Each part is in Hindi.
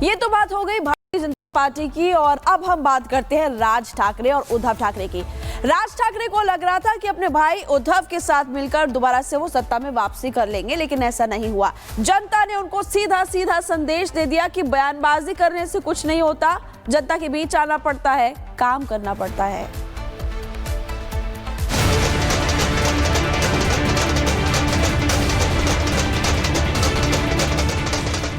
ये तो बात हो गई भारतीय जनता पार्टी की, और अब हम बात करते हैं राज ठाकरे और उद्धव ठाकरे की। राज ठाकरे को लग रहा था कि अपने भाई उद्धव के साथ मिलकर दोबारा से वो सत्ता में वापसी कर लेंगे, लेकिन ऐसा नहीं हुआ। जनता ने उनको सीधा सीधा संदेश दे दिया कि बयानबाजी करने से कुछ नहीं होता, जनता के बीच आना पड़ता है, काम करना पड़ता है।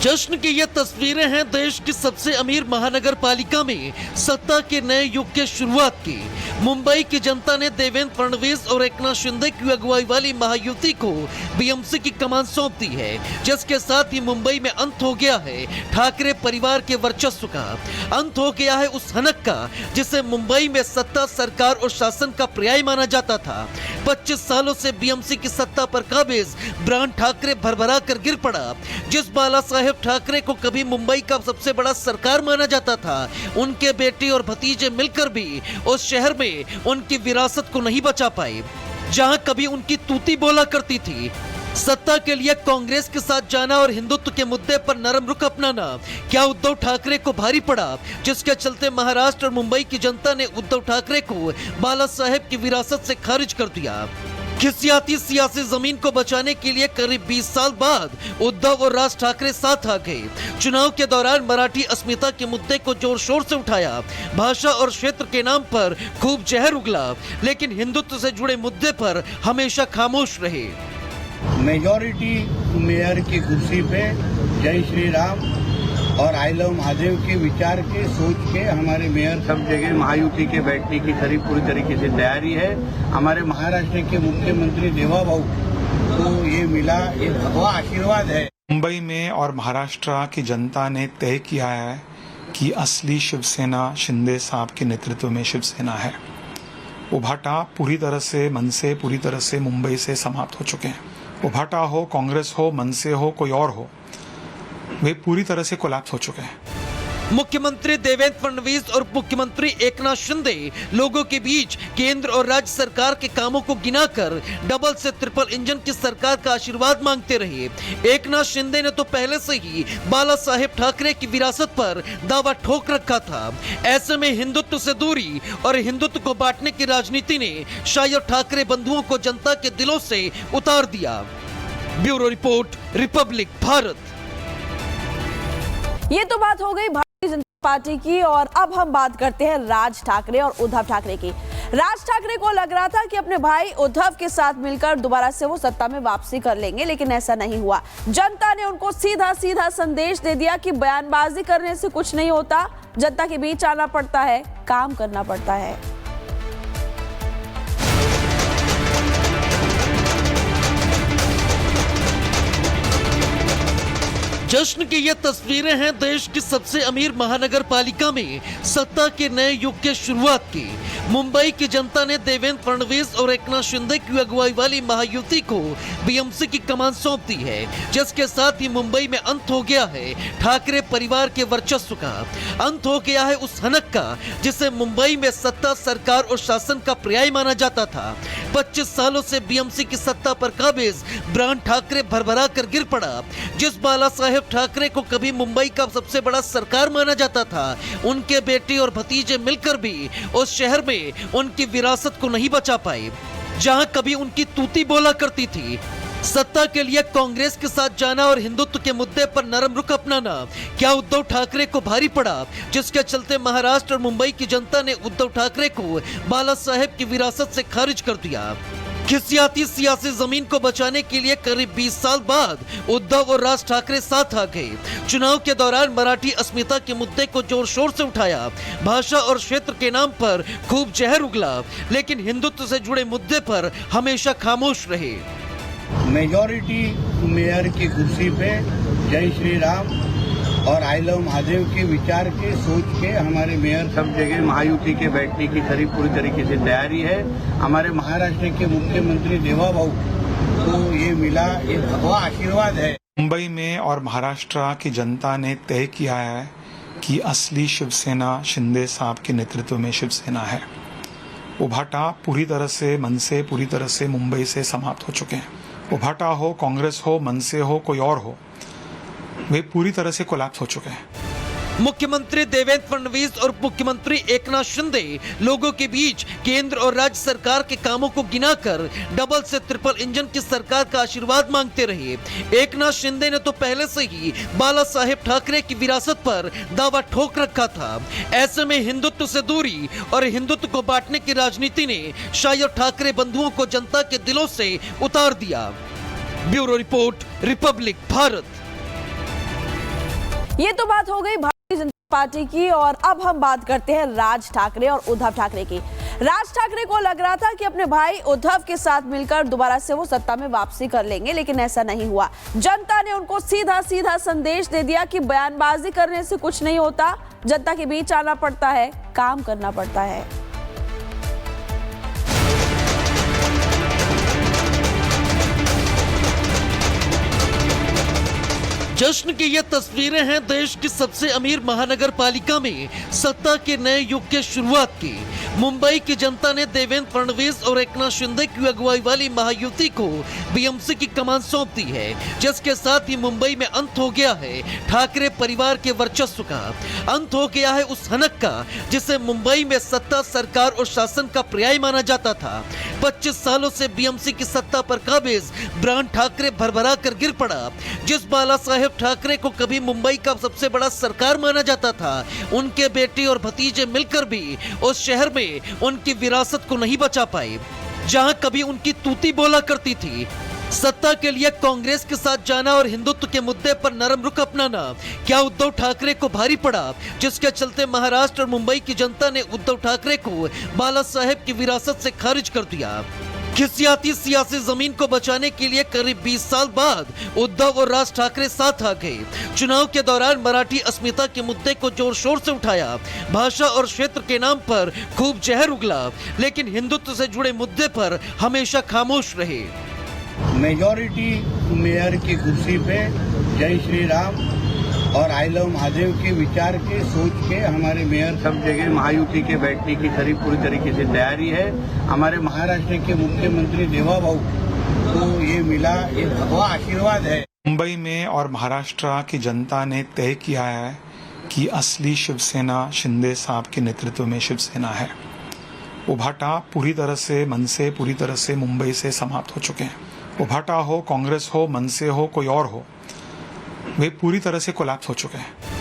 जश्न की ये तस्वीरें हैं देश की सबसे अमीर महानगर पालिका में सत्ता के नए युग के शुरुआत की। मुंबई की जनता ने देवेंद्र फडणवीस और एकनाथ शिंदे की अगुवाई वाली महायुति को बीएमसी की कमान सौंप दी है, जिसके साथ ही मुंबई में अंत हो गया है ठाकरे परिवार के वर्चस्व का। अंत हो गया है उस हनक का जिसे मुंबई में सत्ता, सरकार और शासन का पर्याय माना जाता था। 25 सालों से बीएमसी की सत्ता पर काबिज ब्रांड ठाकरे भरभरा कर गिर पड़ा। जिस बाला साहेब ठाकरे को कभी मुंबई का सबसे बड़ा सरकार माना जाता था, उनके बेटे और भतीजे मिलकर भी उस शहर में उनकी विरासत को नहीं बचा पाए, जहां कभी उनकी तूती बोला करती थी। सत्ता के लिए कांग्रेस के साथ जाना और हिंदुत्व के मुद्दे पर नरम रुख अपनाना क्या उद्धव ठाकरे को भारी पड़ा, जिसके चलते महाराष्ट्र और मुंबई की जनता ने उद्धव ठाकरे को बाला साहेब की विरासत से खारिज कर दिया। खिसियाती सियासी जमीन को बचाने के लिए करीब 20 साल बाद उद्धव और राज ठाकरे साथ आ गए। चुनाव के दौरान मराठी अस्मिता के मुद्दे को जोर शोर से उठाया, भाषा और क्षेत्र के नाम पर खूब जहर उगला, लेकिन हिंदुत्व से जुड़े मुद्दे पर हमेशा खामोश रहे। मेजॉरिटी मेयर की कुर्सी पे जय श्री राम और आई लव महादेव के विचार के सोच के हमारे मेयर सब जगह महायुति के बैठने की खरी पूरी तरीके से तैयारी है। हमारे महाराष्ट्र के मुख्यमंत्री देवाभाऊ को ये मिला, ये भगवा आशीर्वाद है। मुंबई में और महाराष्ट्र की जनता ने तय किया है कि असली शिवसेना शिंदे साहब के नेतृत्व में शिवसेना है। उभाटा पूरी तरह से मनसे पूरी तरह से मुंबई से समाप्त हो चुके हैं। उभाटा हो, कांग्रेस हो, मनसे हो, कोई और हो, वे पूरी तरह से कोलैप्स हो चुके हैं। मुख्यमंत्री देवेंद्र फडणवीस और मुख्यमंत्री एकनाथ शिंदे लोगों के बीच केंद्र और राज्य सरकार के कामों को गिनाकर डबल से ट्रिपल इंजन की सरकार का आशीर्वाद मांगते रहे। एकनाथ शिंदे ने तो पहले से ही बाला साहेब ठाकरे की विरासत पर दावा ठोक रखा था। ऐसे में हिंदुत्व से दूरी और हिंदुत्व को बांटने की राजनीति ने शायद ठाकरे बंधुओं को जनता के दिलों से उतार दिया। Bureau report, Republic Bharat. ये तो बात हो गई भारतीय जनता पार्टी की, और अब हम बात करते हैं राज ठाकरे और उद्धव ठाकरे की। राज ठाकरे को लग रहा था कि अपने भाई उद्धव के साथ मिलकर दोबारा से वो सत्ता में वापसी कर लेंगे, लेकिन ऐसा नहीं हुआ। जनता ने उनको सीधा सीधा संदेश दे दिया कि बयानबाजी करने से कुछ नहीं होता, जनता के बीच आना पड़ता है, काम करना पड़ता है। जश्न की ये तस्वीरें हैं देश की सबसे अमीर महानगर पालिका में सत्ता के नए युग के शुरुआत की। मुंबई की जनता ने देवेंद्र फडणवीस और एकनाथ शिंदे की अगुवाई वाली महायुति को बीएमसी की कमान सौंप दी है, जिसके साथ ही मुंबई में अंत हो गया है ठाकरे परिवार के वर्चस्व का। अंत हो गया है उस हनक का जिसे मुंबई में सत्ता, सरकार और शासन का पर्याय माना जाता था। 25 सालों से बीएमसी की सत्ता पर काबिज ब्रांड ठाकरे भरभरा कर गिर पड़ा। जिस बाला साहेब ठाकरे को कभी मुंबई का सबसे बड़ा सरकार माना जाता था, उनके बेटे और भतीजे मिलकर भी उस शहर में उनकी विरासत को नहीं बचा पाए, जहां कभी उनकी तूती बोला करती थी। सत्ता के लिए कांग्रेस के साथ जाना और हिंदुत्व के मुद्दे पर नरम रुख अपनाना क्या उद्धव ठाकरे को भारी पड़ा, जिसके चलते महाराष्ट्र और मुंबई की जनता ने उद्धव ठाकरे को बाला साहेब की विरासत से खारिज कर दिया। खिसियाती सियासी जमीन को बचाने के लिए करीब 20 साल बाद उद्धव और राज ठाकरे साथ आ गए। चुनाव के दौरान मराठी अस्मिता के मुद्दे को जोर शोर से उठाया, भाषा और क्षेत्र के नाम पर खूब जहर उगला, लेकिन हिंदुत्व से जुड़े मुद्दे पर हमेशा खामोश रहे। मेजॉरिटी मेयर की कुर्सी पे जय श्री राम और आई लव महादेव के विचार के सोच के हमारे मेयर सब जगह महायुति के बैठने की खरी पूरी तरीके से तैयारी है। हमारे महाराष्ट्र के मुख्यमंत्री देवाभाऊ को ये मिला, ये भगवा आशीर्वाद है। मुंबई में और महाराष्ट्र की जनता ने तय किया है कि असली शिवसेना शिंदे साहब के नेतृत्व में शिवसेना है। उभाटा पूरी तरह से मनसे पूरी तरह से मुंबई से समाप्त हो चुके हैं। उभाटा हो, कांग्रेस हो, मनसे हो, कोई और हो, वे पूरी तरह से कोलैप्स हो चुके हैं। मुख्यमंत्री देवेंद्र फडणवीस और मुख्यमंत्री एकनाथ शिंदे लोगों के बीच केंद्र और राज्य सरकार के कामों को गिनाकर डबल से ट्रिपल इंजन की सरकार का आशीर्वाद मांगते रहे। एकनाथ शिंदे ने तो पहले से ही बाला साहेब ठाकरे की विरासत पर दावा ठोक रखा था। ऐसे में हिंदुत्व से दूरी और हिंदुत्व को बांटने की राजनीति ने शायद ठाकरे बंधुओं को जनता के दिलों से उतार दिया। Bureau report, Republic Bharat. ये तो बात हो गई भारतीय जनता पार्टी की और अब हम बात करते हैं राज ठाकरे और उद्धव ठाकरे की। राज ठाकरे को लग रहा था कि अपने भाई उद्धव के साथ मिलकर दोबारा से वो सत्ता में वापसी कर लेंगे, लेकिन ऐसा नहीं हुआ। जनता ने उनको सीधा सीधा संदेश दे दिया कि बयानबाजी करने से कुछ नहीं होता, जनता के बीच आना पड़ता है, काम करना पड़ता है। जश्न की ये तस्वीरें हैं देश की सबसे अमीर महानगर पालिका में सत्ता के नए युग के शुरुआत की। मुंबई की जनता ने देवेंद्र फडणवीस और एकनाथ शिंदे की अगुवाई वाली महायुति को बीएमसी की कमान सौंप दी है, जिसके साथ ही मुंबई में अंत हो गया है ठाकरे परिवार के वर्चस्व का। अंत हो गया है उस हनक का जिसे मुंबई में सत्ता, सरकार और शासन का पर्याय माना जाता था। 25 सालों से बीएमसी की सत्ता पर काबिज ब्रांड ठाकरे भरभरा कर गिर पड़ा। जिस बाला साहेब ठाकरे को कभी मुंबई का सबसे बड़ा सरकार माना जाता था, उनके बेटे और भतीजे मिलकर भी उस शहर में उनकी विरासत को नहीं बचा पाए, जहां कभी उनकी तूती बोला करती थी। सत्ता के लिए कांग्रेस के साथ जाना और हिंदुत्व के मुद्दे पर नरम रुख अपनाना क्या उद्धव ठाकरे को भारी पड़ा, जिसके चलते महाराष्ट्र और मुंबई की जनता ने उद्धव ठाकरे को बाला साहेब की विरासत से खारिज कर दिया। खिसियाती सियासी जमीन को बचाने के लिए करीब 20 साल बाद उद्धव और राज ठाकरे साथ आ गए। चुनाव के दौरान मराठी अस्मिता के मुद्दे को जोर शोर से उठाया, भाषा और क्षेत्र के नाम पर खूब जहर उगला, लेकिन हिंदुत्व से जुड़े मुद्दे पर हमेशा खामोश रहे। मेजॉरिटी मेयर की कुर्सी पे जय श्री राम और आई लव महादेव के विचार के सोच के हमारे मेयर सब जगह महायुति के बैठने की करीब पूरी तरीके से तैयारी है। हमारे महाराष्ट्र के मुख्यमंत्री देवा भाऊ को ये मिला, ये भगवा आशीर्वाद है। मुंबई में और महाराष्ट्र की जनता ने तय किया है कि असली शिवसेना शिंदे साहब के नेतृत्व में शिवसेना है। वो भाटा पूरी तरह से, मन से, पूरी तरह से मुंबई से समाप्त हो चुके हैं। वो भाटा हो, कांग्रेस हो, मन से हो, कोई और हो, वे पूरी तरह से कोलैप्स हो चुके हैं।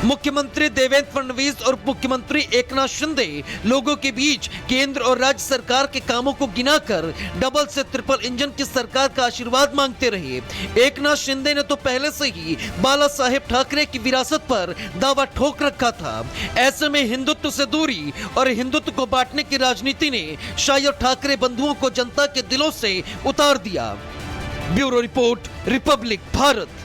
मुख्यमंत्री देवेंद्र फडणवीस और मुख्यमंत्री एकनाथ शिंदे लोगों के बीच केंद्र और राज्य सरकार के कामों को गिनाकर डबल से ट्रिपल इंजन की सरकार का आशीर्वाद मांगते रहे। एकनाथ शिंदे ने तो पहले से ही बाला साहेब ठाकरे की विरासत पर दावा ठोक रखा था। ऐसे में हिंदुत्व से दूरी और हिंदुत्व को बांटने की राजनीति ने शायद ठाकरे बंधुओं को जनता के दिलों से उतार दिया। Bureau report, Republic Bharat.